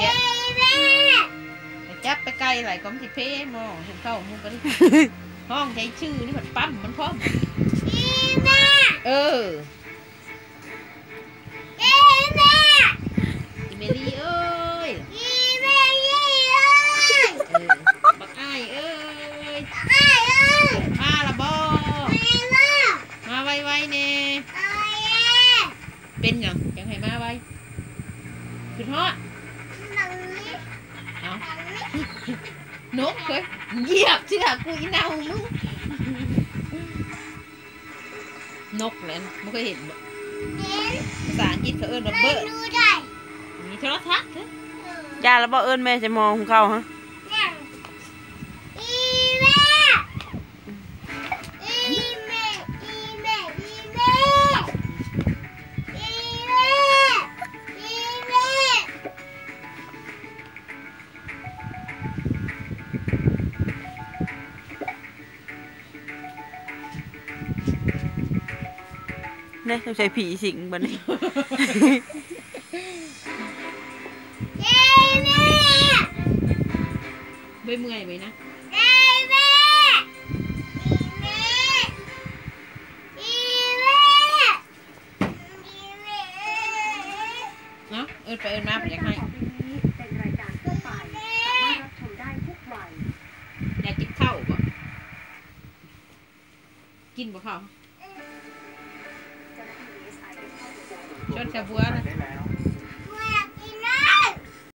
จ๊จับไปไกลไหลก็มันสิเพ่มองถึงเข้ามุกกันห้องใจชื่อนี่มันปั๊มมันพร้อมเอออีเมลี่เอ้ยบักอ้ายเอ้ยมาละบอมาไวๆเน่เป็นยังจังให้มาไวคือทอดเอานกเคยเหยียบเชือกกูอีเน่ามึงนกเลยไม่เคยเห็นภาษาอังกฤษเขาเอิ้นว่าเบิร์ดมีโทรทัศน์ยาแล้วบ่เอิ้นแม่จะมองของเขาฮะเนี่ยต้องใช้ผีสิงบันนี้ไม่เมื่อยไหมนะเนาะเอิ้นไปเอิ้นมาไปอยากให้อยากกินข้าวบ่กินบ่ข้าวชนแค่บัวนะ